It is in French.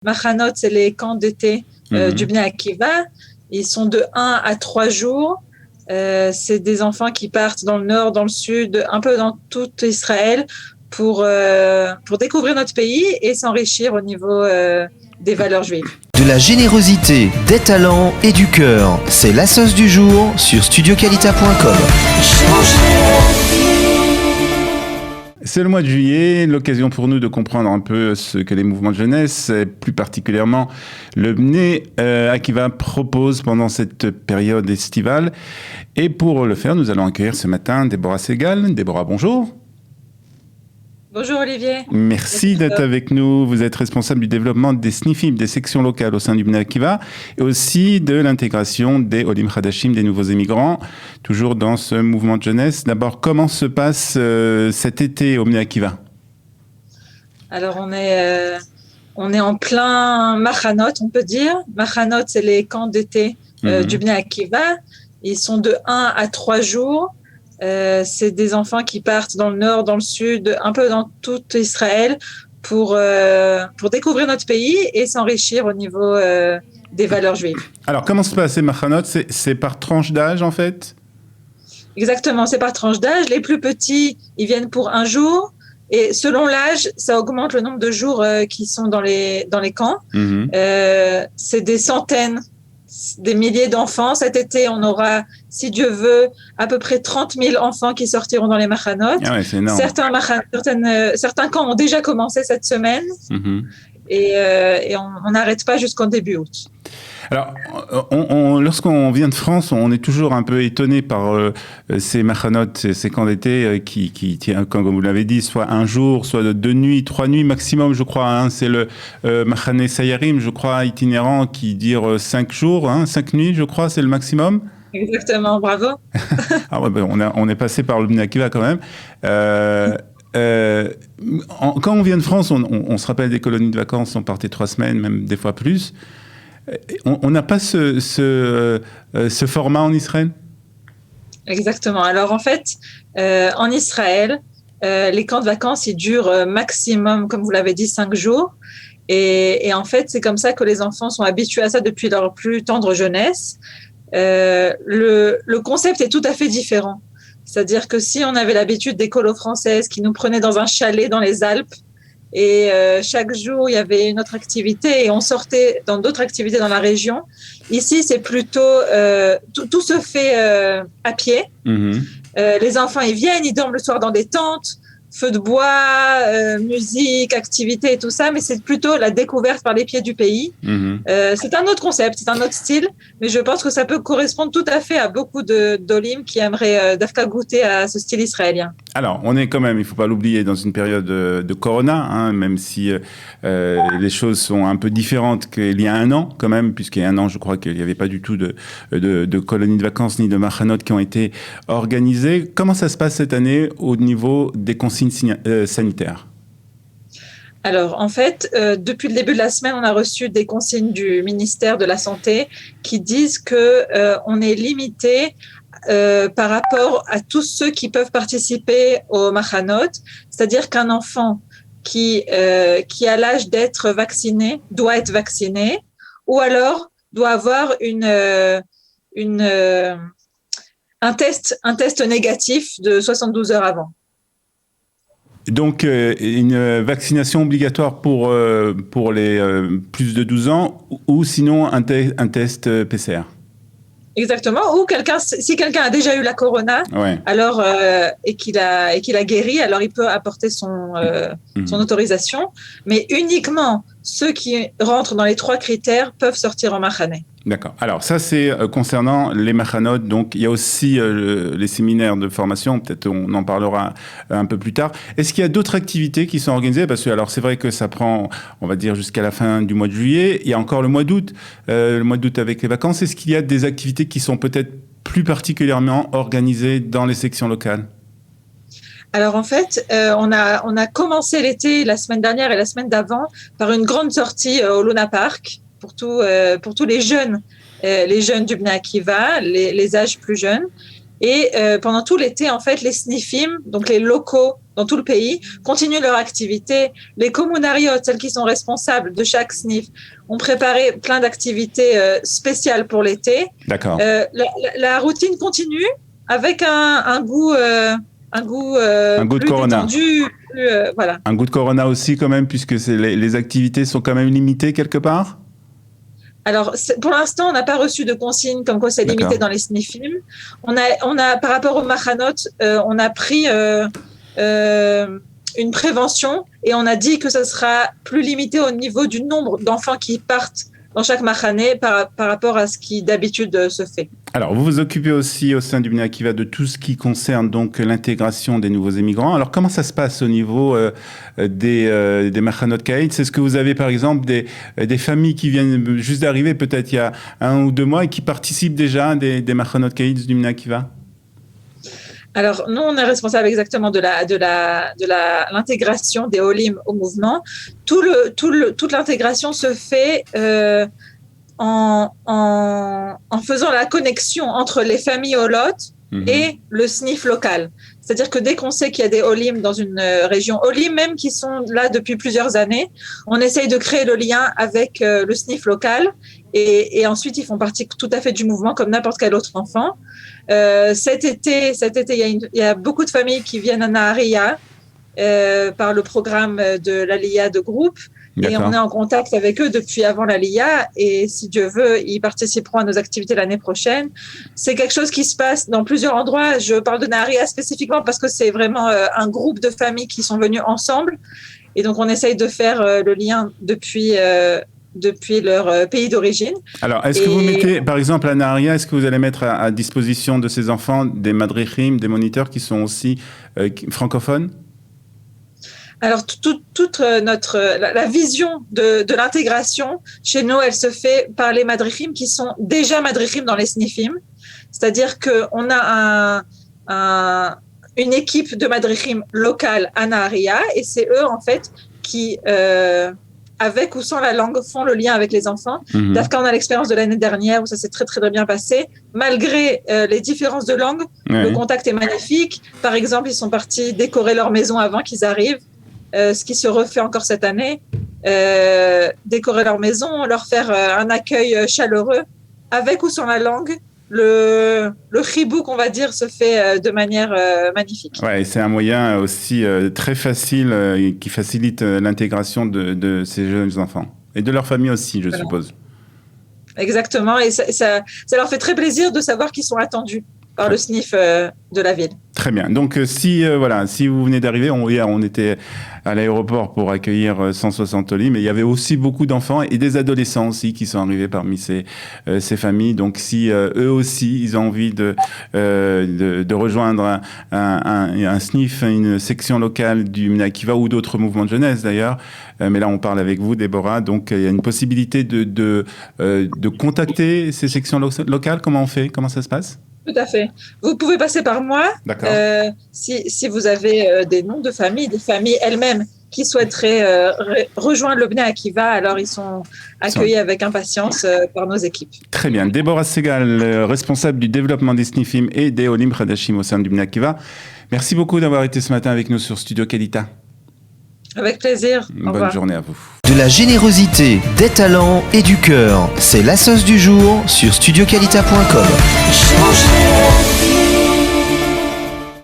Machanot, c'est les camps d'été du Mhm. Bnei Akiva. Ils sont de 1 à 3 jours. C'est des enfants qui partent dans le nord, dans le sud, un peu dans tout Israël pour découvrir notre pays et s'enrichir au niveau des valeurs juives. De la générosité, des talents et du cœur. C'est la sauce du jour sur studioqualita.com. C'est le mois de juillet, l'occasion pour nous de comprendre un peu ce que les mouvements de jeunesse, et plus particulièrement le Bnei Akiva propose pendant cette période estivale. Et pour le faire, nous allons accueillir ce matin Déborah Segal. Déborah, bonjour. Bonjour Olivier. Merci d'être avec nous. Vous êtes responsable du développement des SNIFIM, des sections locales au sein du Bnei Akiva, et aussi de l'intégration des Olim Hadashim, des nouveaux émigrants, toujours dans ce mouvement de jeunesse. D'abord, comment se passe cet été au Bnei Akiva ? Alors on est en plein Machanot, on peut dire. Machanot, c'est les camps d'été du Bnei Akiva. Ils sont de 1 à 3 jours. C'est des enfants qui partent dans le nord, dans le sud, un peu dans tout Israël pour découvrir notre pays et s'enrichir au niveau des valeurs juives. Alors, comment se passe ces Machanot ? C'est par tranche d'âge, en fait ? Exactement, c'est par tranche d'âge. Les plus petits, ils viennent pour 1 jour. Et selon l'âge, ça augmente le nombre de jours qui sont dans les camps. C'est des centaines, des milliers d'enfants. Cet été, on aura, si Dieu veut, à peu près 30 000 enfants qui sortiront dans les Machanot. Ah ouais, c'est énorme. Certains camps ont déjà commencé cette semaine et on n'arrête pas jusqu'au début août. Alors, lorsqu'on vient de France, on est toujours un peu étonné par ces Machanot, ces camps d'été qui, comme vous l'avez dit, soit 1 jour, soit 2 nuits, 3 nuits maximum, je crois. Hein, c'est le Machane Sayarim, je crois, itinérant, qui dure 5 jours, 5 nuits, je crois, c'est le maximum. Exactement, bravo. Ah ouais, on est passé par le Bnei Akiva quand même. Quand on vient de France, on se rappelle des colonies de vacances, on partait 3 semaines, même des fois plus. On n'a pas ce format en Israël ? Exactement. Alors en fait, en Israël, les camps de vacances, ils durent maximum, comme vous l'avez dit, 5 jours. Et en fait, c'est comme ça que les enfants sont habitués à ça depuis leur plus tendre jeunesse. Le concept est tout à fait différent. C'est-à-dire que si on avait l'habitude des colos françaises qui nous prenaient dans un chalet dans les Alpes, et chaque jour, il y avait une autre activité et on sortait dans d'autres activités dans la région. Ici, c'est plutôt... tout se fait à pied. Les enfants, ils viennent, ils dorment le soir dans des tentes, feu de bois, musique, activités et tout ça, mais c'est plutôt la découverte par les pieds du pays. C'est un autre concept, c'est un autre style, mais je pense que ça peut correspondre tout à fait à beaucoup d'Olim qui aimeraient d'Afka goûter à ce style israélien. Alors, on est quand même, il ne faut pas l'oublier, dans une période de Corona, même si les choses sont un peu différentes qu'il y a 1 an, quand même, puisqu'il y a 1 an, je crois qu'il n'y avait pas du tout de colonies de vacances ni de machanot qui ont été organisées. Comment ça se passe cette année au niveau des consignes sanitaires ? Alors, en fait, depuis le début de la semaine, on a reçu des consignes du ministère de la Santé qui disent qu'on est limité par rapport à tous ceux qui peuvent participer au machanot, c'est-à-dire qu'un enfant qui a l'âge d'être vacciné doit être vacciné, ou alors doit avoir un test négatif de 72 heures avant. Donc, une vaccination obligatoire pour les plus de 12 ans ou sinon un test PCR. Exactement. Ou si quelqu'un a déjà eu la corona, alors et qu'il a guéri, alors il peut apporter son autorisation. Mais uniquement ceux qui rentrent dans les 3 critères peuvent sortir en machané. D'accord. Alors ça, c'est concernant les machanot. Donc il y a aussi les séminaires de formation. Peut-être on en parlera un peu plus tard. Est-ce qu'il y a d'autres activités qui sont organisées ? Parce que alors c'est vrai que ça prend, on va dire, jusqu'à la fin du mois de juillet. Il y a encore le mois d'août. Le mois d'août avec les vacances. Est-ce qu'il y a des activités qui sont peut-être plus particulièrement organisées dans les sections locales ? Alors en fait, on a commencé l'été la semaine dernière et la semaine d'avant par une grande sortie au Luna Park pour tous les jeunes du Bnei Akiva, les âges plus jeunes. Et pendant tout l'été, en fait, les snifim, donc les locaux dans tout le pays, continuent leur activité. Les communariotes, celles qui sont responsables de chaque snif, ont préparé plein d'activités spéciales pour l'été. D'accord. La routine continue avec un goût de plus Corona. détendu, voilà. Un goût de Corona aussi quand même, puisque les activités sont quand même limitées quelque part. Alors, pour l'instant, on n'a pas reçu de consigne comme quoi c'est limité dans les snifim. On a, par rapport aux machanot, on a pris une prévention et on a dit que ça sera plus limité au niveau du nombre d'enfants qui partent dans chaque machané par rapport à ce qui d'habitude se fait. Alors, vous vous occupez aussi au sein du Bnei Akiva de tout ce qui concerne donc l'intégration des nouveaux immigrants. Alors, comment ça se passe au niveau des Machanot Kaïd? C'est ce que vous avez, par exemple, des familles qui viennent juste d'arriver, peut-être il y a 1 ou 2 mois, et qui participent déjà des Machanot Kaïd du Bnei Akiva? Alors, nous, on est responsable exactement de l'intégration des Olim au mouvement. Toute l'intégration se fait en faisant la connexion entre les familles holotes et le snif local. C'est-à-dire que dès qu'on sait qu'il y a des Olim dans une région, Olim même qui sont là depuis plusieurs années, on essaye de créer le lien avec le snif local et ensuite ils font partie tout à fait du mouvement comme n'importe quel autre enfant. Cet été, il y a beaucoup de familles qui viennent à Nahariya par le programme de l'Aliyah de groupe. Et on est en contact avec eux depuis avant l'Aliyah et si Dieu veut, ils participeront à nos activités l'année prochaine. C'est quelque chose qui se passe dans plusieurs endroits. Je parle de Nahariya spécifiquement parce que c'est vraiment un groupe de familles qui sont venus ensemble. Et donc, on essaye de faire le lien depuis leur pays d'origine. Alors, est-ce que vous mettez, par exemple, à Nahariya, est-ce que vous allez mettre à disposition de ces enfants des madrichim, des moniteurs qui sont aussi francophones? Alors, toute la vision de l'intégration, chez nous, elle se fait par les madrichim qui sont déjà madrichim dans les snifim. C'est-à-dire qu'on a une équipe de madrichim locale à Nahariya et c'est eux, en fait, qui, avec ou sans la langue, font le lien avec les enfants. D'Afka, on a l'expérience de l'année dernière où ça s'est très, très, très bien passé. Malgré les différences de langue, le contact est magnifique. Par exemple, ils sont partis décorer leur maison avant qu'ils arrivent. Ce qui se refait encore cette année, décorer leur maison, leur faire un accueil chaleureux, avec ou sans la langue. Le chibouk, on va dire, se fait de manière magnifique. Ouais, et c'est un moyen aussi très facile qui facilite l'intégration de ces jeunes enfants et de leur famille aussi, je suppose. Exactement, et ça leur fait très plaisir de savoir qu'ils sont attendus par le snif de la ville. Très bien. Donc, si vous venez d'arriver, hier, on était à l'aéroport pour accueillir 160 Olim, mais il y avait aussi beaucoup d'enfants et des adolescents aussi qui sont arrivés parmi ces familles. Donc, si eux aussi, ils ont envie de rejoindre un snif, une section locale du Bnei Akiva ou d'autres mouvements de jeunesse d'ailleurs, mais là, on parle avec vous, Déborah. Donc, il y a une possibilité de contacter ces sections locales. Comment on fait? Comment ça se passe? Tout à fait. Vous pouvez passer par moi. D'accord. Si vous avez des noms de familles, des familles elles-mêmes qui souhaiteraient rejoindre le Bnei Akiva, alors ils sont accueillis avec impatience par nos équipes. Très bien. Déborah Segal, responsable du développement des snifim et des Olim Chadashim au sein du Bnei Akiva. Merci beaucoup d'avoir été ce matin avec nous sur Studio Kalita. Avec plaisir. Bonne journée à vous. De la générosité, des talents et du cœur, c'est la sauce du jour sur studiokalita.com.